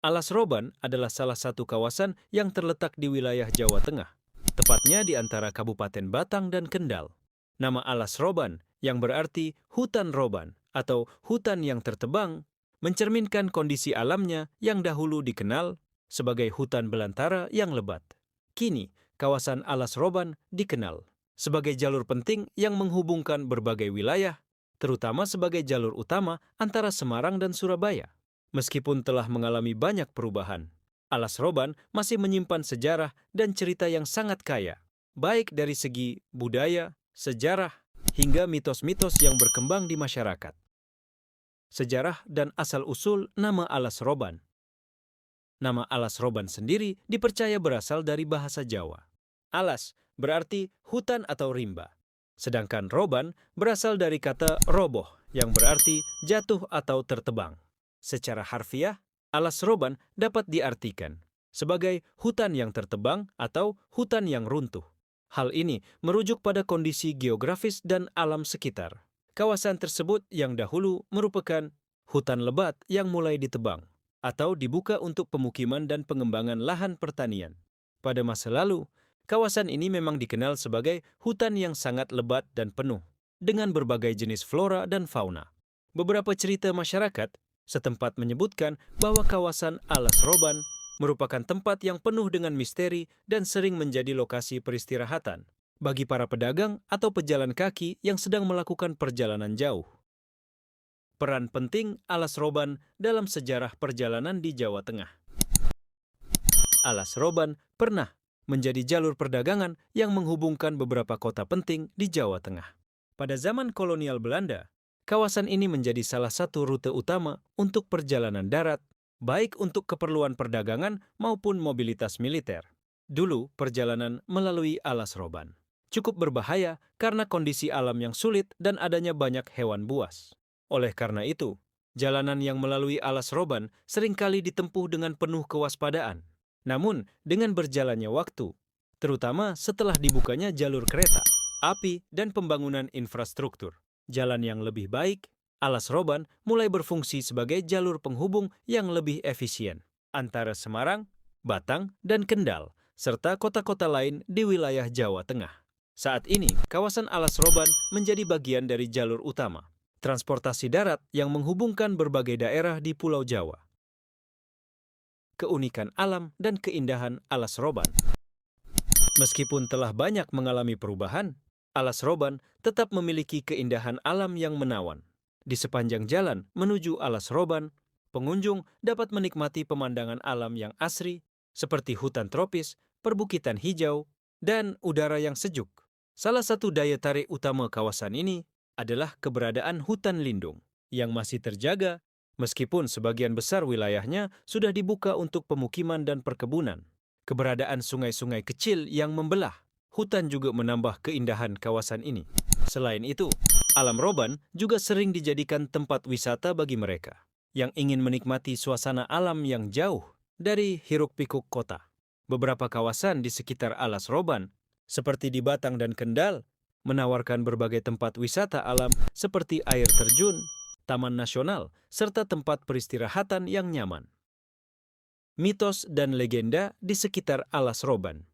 Alas Roban adalah salah satu kawasan yang terletak di wilayah Jawa Tengah, tepatnya di antara Kabupaten Batang dan Kendal. Nama Alas Roban, yang berarti hutan roban atau hutan yang tertebang, mencerminkan kondisi alamnya yang dahulu dikenal sebagai hutan belantara yang lebat. Kini, kawasan Alas Roban dikenal sebagai jalur penting yang menghubungkan berbagai wilayah, terutama sebagai jalur utama antara Semarang dan Surabaya. Meskipun telah mengalami banyak perubahan, Alas Roban masih menyimpan sejarah dan cerita yang sangat kaya, baik dari segi budaya, sejarah, hingga mitos-mitos yang berkembang di masyarakat. Sejarah dan asal-usul nama Alas Roban. Nama Alas Roban sendiri dipercaya berasal dari bahasa Jawa. Alas berarti hutan atau rimba, sedangkan roban berasal dari kata roboh yang berarti jatuh atau tertebang. Secara harfiah, Alas Roban dapat diartikan sebagai hutan yang tertebang atau hutan yang runtuh. Hal ini merujuk pada kondisi geografis dan alam sekitar. Kawasan tersebut yang dahulu merupakan hutan lebat yang mulai ditebang atau dibuka untuk pemukiman dan pengembangan lahan pertanian. Pada masa lalu, kawasan ini memang dikenal sebagai hutan yang sangat lebat dan penuh dengan berbagai jenis flora dan fauna. Beberapa cerita masyarakat setempat menyebutkan bahwa kawasan Alas Roban merupakan tempat yang penuh dengan misteri dan sering menjadi lokasi peristirahatan bagi para pedagang atau pejalan kaki yang sedang melakukan perjalanan jauh. Peran penting Alas Roban dalam sejarah perjalanan di Jawa Tengah. Alas Roban pernah menjadi jalur perdagangan yang menghubungkan beberapa kota penting di Jawa Tengah. Pada zaman kolonial Belanda, kawasan ini menjadi salah satu rute utama untuk perjalanan darat, baik untuk keperluan perdagangan maupun mobilitas militer. Dulu, perjalanan melalui Alas Roban cukup berbahaya karena kondisi alam yang sulit dan adanya banyak hewan buas. Oleh karena itu, jalanan yang melalui Alas Roban seringkali ditempuh dengan penuh kewaspadaan. Namun, dengan berjalannya waktu, terutama setelah dibukanya jalur kereta, api, dan pembangunan infrastruktur, jalan yang lebih baik, Alas Roban mulai berfungsi sebagai jalur penghubung yang lebih efisien antara Semarang, Batang, dan Kendal, serta kota-kota lain di wilayah Jawa Tengah. Saat ini, kawasan Alas Roban menjadi bagian dari jalur utama, transportasi darat yang menghubungkan berbagai daerah di Pulau Jawa. Keunikan alam dan keindahan Alas Roban. Meskipun telah banyak mengalami perubahan, Alas Roban tetap memiliki keindahan alam yang menawan. Di sepanjang jalan menuju Alas Roban, pengunjung dapat menikmati pemandangan alam yang asri seperti hutan tropis, perbukitan hijau, dan udara yang sejuk. Salah satu daya tarik utama kawasan ini adalah keberadaan hutan lindung yang masih terjaga meskipun sebagian besar wilayahnya sudah dibuka untuk pemukiman dan perkebunan. Keberadaan sungai-sungai kecil yang membelah hutan juga menambah keindahan kawasan ini. Selain itu, Alas Roban juga sering dijadikan tempat wisata bagi mereka yang ingin menikmati suasana alam yang jauh dari hiruk-pikuk kota. Beberapa kawasan di sekitar Alas Roban, seperti di Batang dan Kendal, menawarkan berbagai tempat wisata alam seperti air terjun, taman nasional, serta tempat peristirahatan yang nyaman. Mitos dan legenda di sekitar Alas Roban.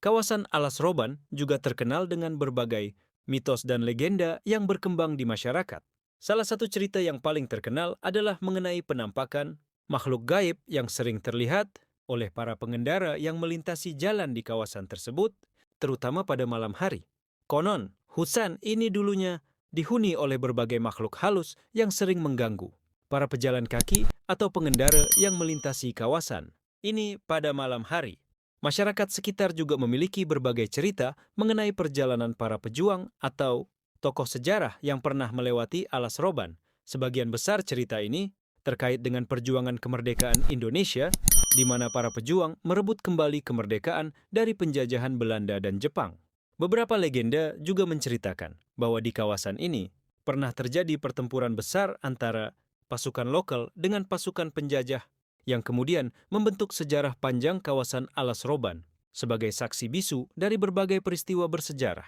Kawasan Alas Roban juga terkenal dengan berbagai mitos dan legenda yang berkembang di masyarakat. Salah satu cerita yang paling terkenal adalah mengenai penampakan makhluk gaib yang sering terlihat oleh para pengendara yang melintasi jalan di kawasan tersebut, terutama pada malam hari. Konon, hutan ini dulunya dihuni oleh berbagai makhluk halus yang sering mengganggu para pejalan kaki atau pengendara yang melintasi kawasan ini pada malam hari. Masyarakat sekitar juga memiliki berbagai cerita mengenai perjalanan para pejuang atau tokoh sejarah yang pernah melewati Alas Roban. Sebagian besar cerita ini terkait dengan perjuangan kemerdekaan Indonesia, di mana para pejuang merebut kembali kemerdekaan dari penjajahan Belanda dan Jepang. Beberapa legenda juga menceritakan bahwa di kawasan ini pernah terjadi pertempuran besar antara pasukan lokal dengan pasukan penjajah yang kemudian membentuk sejarah panjang kawasan Alas Roban sebagai saksi bisu dari berbagai peristiwa bersejarah.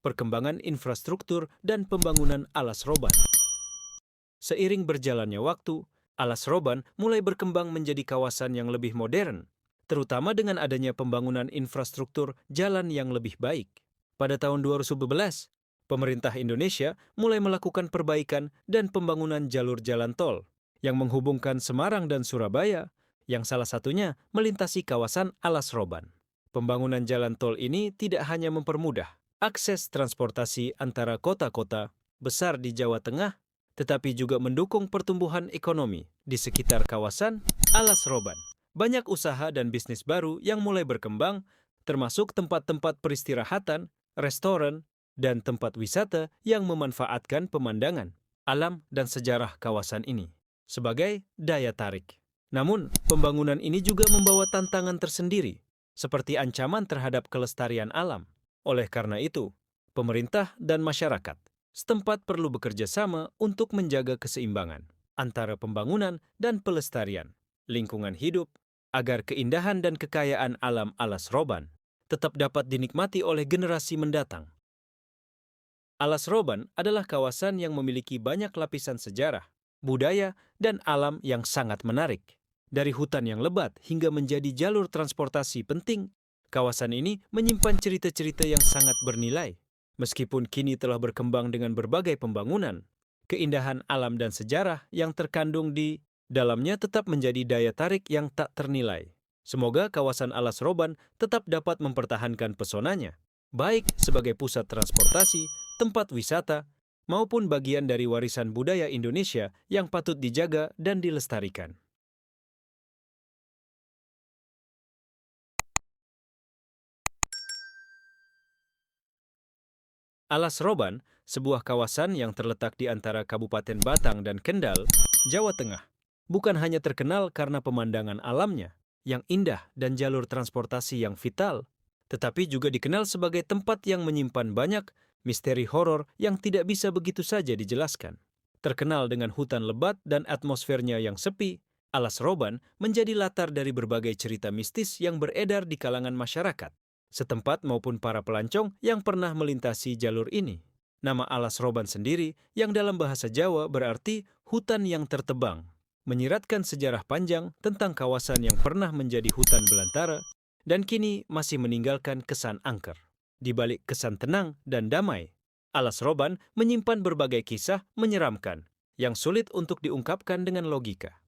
Perkembangan infrastruktur dan pembangunan Alas Roban. Seiring berjalannya waktu, Alas Roban mulai berkembang menjadi kawasan yang lebih modern, terutama dengan adanya pembangunan infrastruktur jalan yang lebih baik. Pada tahun 2011, pemerintah Indonesia mulai melakukan perbaikan dan pembangunan jalur jalan tol yang menghubungkan Semarang dan Surabaya, yang salah satunya melintasi kawasan Alas Roban. Pembangunan jalan tol ini tidak hanya mempermudah akses transportasi antara kota-kota besar di Jawa Tengah, tetapi juga mendukung pertumbuhan ekonomi di sekitar kawasan Alas Roban. Banyak usaha dan bisnis baru yang mulai berkembang, termasuk tempat-tempat peristirahatan, restoran, dan tempat wisata yang memanfaatkan pemandangan, alam, dan sejarah kawasan ini sebagai daya tarik. Namun, pembangunan ini juga membawa tantangan tersendiri, seperti ancaman terhadap kelestarian alam. Oleh karena itu, pemerintah dan masyarakat setempat perlu bekerja sama untuk menjaga keseimbangan antara pembangunan dan pelestarian lingkungan hidup agar keindahan dan kekayaan alam Alas Roban tetap dapat dinikmati oleh generasi mendatang. Alas Roban adalah kawasan yang memiliki banyak lapisan sejarah, budaya, dan alam yang sangat menarik. Dari hutan yang lebat hingga menjadi jalur transportasi penting, kawasan ini menyimpan cerita-cerita yang sangat bernilai. Meskipun kini telah berkembang dengan berbagai pembangunan, keindahan alam dan sejarah yang terkandung di dalamnya tetap menjadi daya tarik yang tak ternilai. Semoga kawasan Alas Roban tetap dapat mempertahankan pesonanya, baik sebagai pusat transportasi, tempat wisata, maupun bagian dari warisan budaya Indonesia yang patut dijaga dan dilestarikan. Alas Roban, sebuah kawasan yang terletak di antara Kabupaten Batang dan Kendal, Jawa Tengah, bukan hanya terkenal karena pemandangan alamnya yang indah dan jalur transportasi yang vital, tetapi juga dikenal sebagai tempat yang menyimpan banyak misteri horor yang tidak bisa begitu saja dijelaskan. Terkenal dengan hutan lebat dan atmosfernya yang sepi, Alas Roban menjadi latar dari berbagai cerita mistis yang beredar di kalangan masyarakat setempat maupun para pelancong yang pernah melintasi jalur ini. Nama Alas Roban sendiri yang dalam bahasa Jawa berarti hutan yang tertebang, menyiratkan sejarah panjang tentang kawasan yang pernah menjadi hutan belantara dan kini masih meninggalkan kesan angker. Di balik kesan tenang dan damai, Alas Roban menyimpan berbagai kisah menyeramkan yang sulit untuk diungkapkan dengan logika.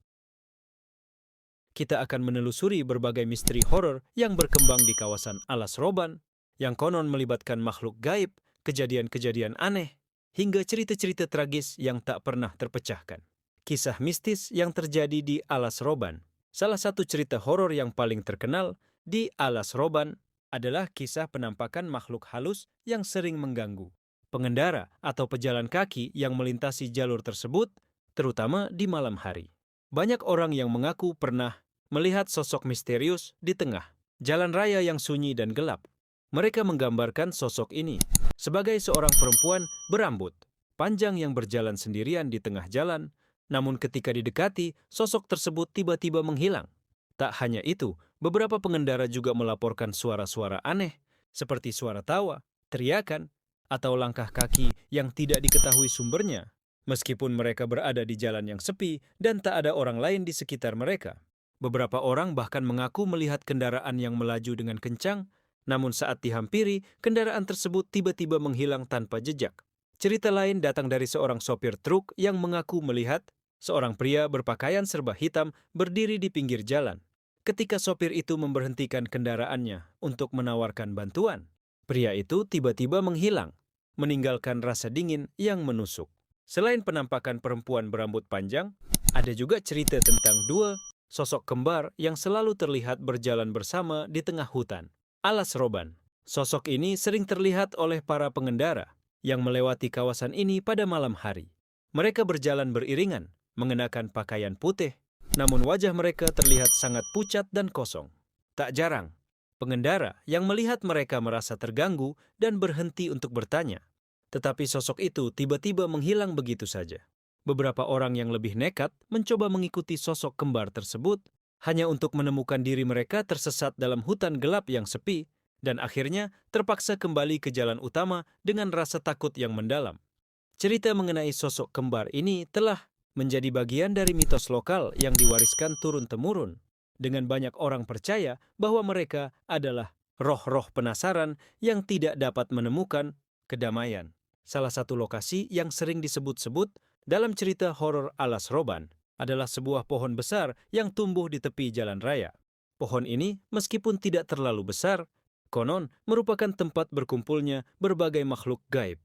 Kita akan menelusuri berbagai misteri horor yang berkembang di kawasan Alas Roban, yang konon melibatkan makhluk gaib, kejadian-kejadian aneh, hingga cerita-cerita tragis yang tak pernah terpecahkan. Kisah mistis yang terjadi di Alas Roban. Salah satu cerita horor yang paling terkenal di Alas Roban adalah kisah penampakan makhluk halus yang sering mengganggu pengendara atau pejalan kaki yang melintasi jalur tersebut, terutama di malam hari. Banyak orang yang mengaku pernah melihat sosok misterius di tengah jalan raya yang sunyi dan gelap. Mereka menggambarkan sosok ini sebagai seorang perempuan berambut panjang yang berjalan sendirian di tengah jalan, namun ketika didekati, sosok tersebut tiba-tiba menghilang. Tak hanya itu, beberapa pengendara juga melaporkan suara-suara aneh, seperti suara tawa, teriakan, atau langkah kaki yang tidak diketahui sumbernya, meskipun mereka berada di jalan yang sepi dan tak ada orang lain di sekitar mereka. Beberapa orang bahkan mengaku melihat kendaraan yang melaju dengan kencang, namun saat dihampiri, kendaraan tersebut tiba-tiba menghilang tanpa jejak. Cerita lain datang dari seorang sopir truk yang mengaku melihat seorang pria berpakaian serba hitam berdiri di pinggir jalan. Ketika sopir itu memberhentikan kendaraannya untuk menawarkan bantuan, pria itu tiba-tiba menghilang, meninggalkan rasa dingin yang menusuk. Selain penampakan perempuan berambut panjang, ada juga cerita tentang dua sosok kembar yang selalu terlihat berjalan bersama di tengah hutan Alas Roban. Sosok ini sering terlihat oleh para pengendara yang melewati kawasan ini pada malam hari. Mereka berjalan beriringan, mengenakan pakaian putih, namun wajah mereka terlihat sangat pucat dan kosong. Tak jarang, pengendara yang melihat mereka merasa terganggu dan berhenti untuk bertanya. Tetapi sosok itu tiba-tiba menghilang begitu saja. Beberapa orang yang lebih nekat mencoba mengikuti sosok kembar tersebut hanya untuk menemukan diri mereka tersesat dalam hutan gelap yang sepi dan akhirnya terpaksa kembali ke jalan utama dengan rasa takut yang mendalam. Cerita mengenai sosok kembar ini telah menjadi bagian dari mitos lokal yang diwariskan turun-temurun, dengan banyak orang percaya bahwa mereka adalah roh-roh penasaran yang tidak dapat menemukan kedamaian. Salah satu lokasi yang sering disebut-sebut dalam cerita horor Alas Roban adalah sebuah pohon besar yang tumbuh di tepi jalan raya. Pohon ini, meskipun tidak terlalu besar, konon merupakan tempat berkumpulnya berbagai makhluk gaib.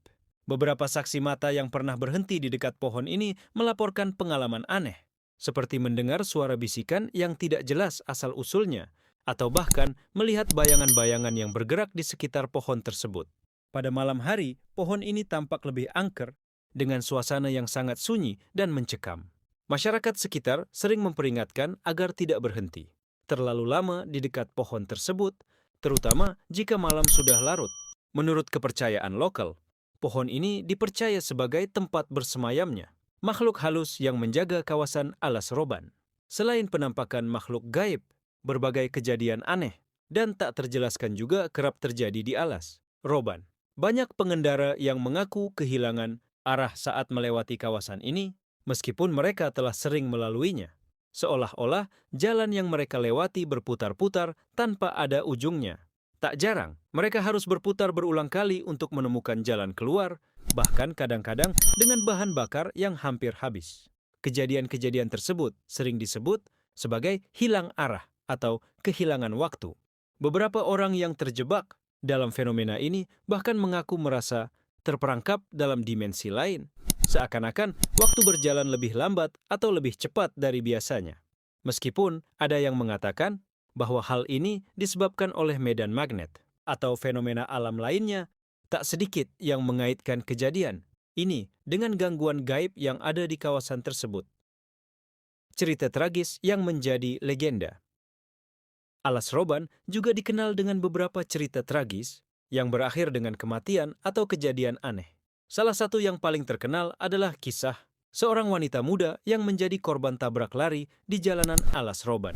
Beberapa saksi mata yang pernah berhenti di dekat pohon ini melaporkan pengalaman aneh, seperti mendengar suara bisikan yang tidak jelas asal-usulnya, atau bahkan melihat bayangan-bayangan yang bergerak di sekitar pohon tersebut. Pada malam hari, pohon ini tampak lebih angker dengan suasana yang sangat sunyi dan mencekam. Masyarakat sekitar sering memperingatkan agar tidak berhenti terlalu lama di dekat pohon tersebut, terutama jika malam sudah larut. Menurut kepercayaan lokal, pohon ini dipercaya sebagai tempat bersemayamnya makhluk halus yang menjaga kawasan Alas Roban. Selain penampakan makhluk gaib, berbagai kejadian aneh dan tak terjelaskan juga kerap terjadi di Alas Roban. Banyak pengendara yang mengaku kehilangan arah saat melewati kawasan ini, meskipun mereka telah sering melaluinya. Seolah-olah jalan yang mereka lewati berputar-putar tanpa ada ujungnya. Tak jarang, mereka harus berputar berulang kali untuk menemukan jalan keluar, bahkan kadang-kadang dengan bahan bakar yang hampir habis. Kejadian-kejadian tersebut sering disebut sebagai hilang arah atau kehilangan waktu. Beberapa orang yang terjebak dalam fenomena ini bahkan mengaku merasa terperangkap dalam dimensi lain, seakan-akan waktu berjalan lebih lambat atau lebih cepat dari biasanya. Meskipun ada yang mengatakan bahwa hal ini disebabkan oleh medan magnet atau fenomena alam lainnya, tak sedikit yang mengaitkan kejadian ini dengan gangguan gaib yang ada di kawasan tersebut. Cerita tragis yang menjadi legenda. Alas Roban juga dikenal dengan beberapa cerita tragis yang berakhir dengan kematian atau kejadian aneh. Salah satu yang paling terkenal adalah kisah seorang wanita muda yang menjadi korban tabrak lari di jalanan Alas Roban.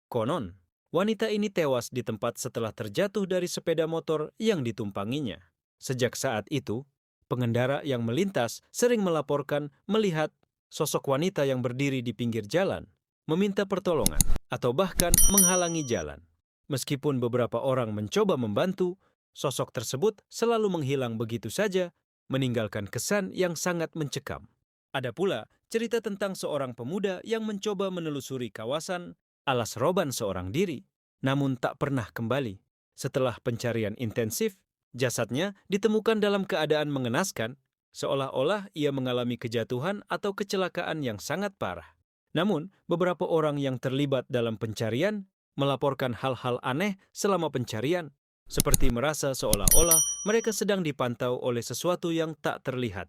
Konon, wanita ini tewas di tempat setelah terjatuh dari sepeda motor yang ditumpanginya. Sejak saat itu, pengendara yang melintas sering melaporkan melihat sosok wanita yang berdiri di pinggir jalan, meminta pertolongan, atau bahkan menghalangi jalan. Meskipun beberapa orang mencoba membantu, sosok tersebut selalu menghilang begitu saja, meninggalkan kesan yang sangat mencekam. Ada pula cerita tentang seorang pemuda yang mencoba menelusuri kawasan Alas Roban seorang diri, namun tak pernah kembali. Setelah pencarian intensif, jasadnya ditemukan dalam keadaan mengenaskan, seolah-olah ia mengalami kejatuhan atau kecelakaan yang sangat parah. Namun, beberapa orang yang terlibat dalam pencarian melaporkan hal-hal aneh selama pencarian, seperti merasa seolah-olah mereka sedang dipantau oleh sesuatu yang tak terlihat.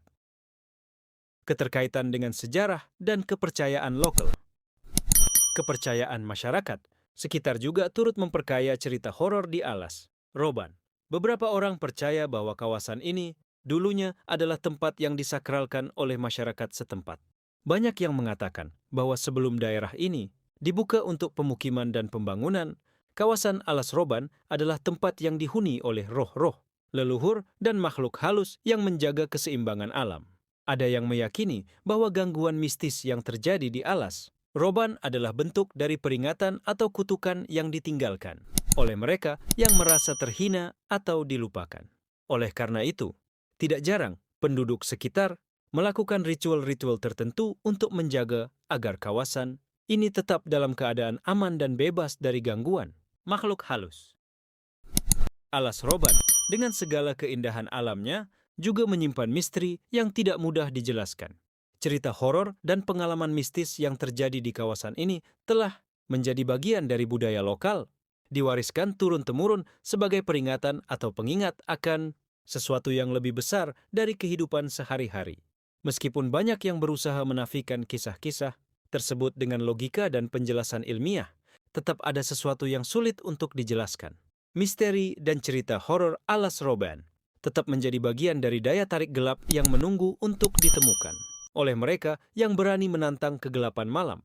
Keterkaitan dengan sejarah dan kepercayaan lokal. Kepercayaan masyarakat sekitar juga turut memperkaya cerita horor di Alas Roban. Beberapa orang percaya bahwa kawasan ini dulunya adalah tempat yang disakralkan oleh masyarakat setempat. Banyak yang mengatakan bahwa sebelum daerah ini dibuka untuk pemukiman dan pembangunan, kawasan Alas Roban adalah tempat yang dihuni oleh roh-roh, leluhur, dan makhluk halus yang menjaga keseimbangan alam. Ada yang meyakini bahwa gangguan mistis yang terjadi di Alas Roban adalah bentuk dari peringatan atau kutukan yang ditinggalkan oleh mereka yang merasa terhina atau dilupakan. Oleh karena itu, tidak jarang penduduk sekitar melakukan ritual-ritual tertentu untuk menjaga agar kawasan ini tetap dalam keadaan aman dan bebas dari gangguan makhluk halus. Alas Roban dengan segala keindahan alamnya juga menyimpan misteri yang tidak mudah dijelaskan. Cerita horor dan pengalaman mistis yang terjadi di kawasan ini telah menjadi bagian dari budaya lokal, diwariskan turun-temurun sebagai peringatan atau pengingat akan sesuatu yang lebih besar dari kehidupan sehari-hari. Meskipun banyak yang berusaha menafikan kisah-kisah tersebut dengan logika dan penjelasan ilmiah, tetap ada sesuatu yang sulit untuk dijelaskan. Misteri dan cerita horor Alas Roban tetap menjadi bagian dari daya tarik gelap yang menunggu untuk ditemukan oleh mereka yang berani menantang kegelapan malam.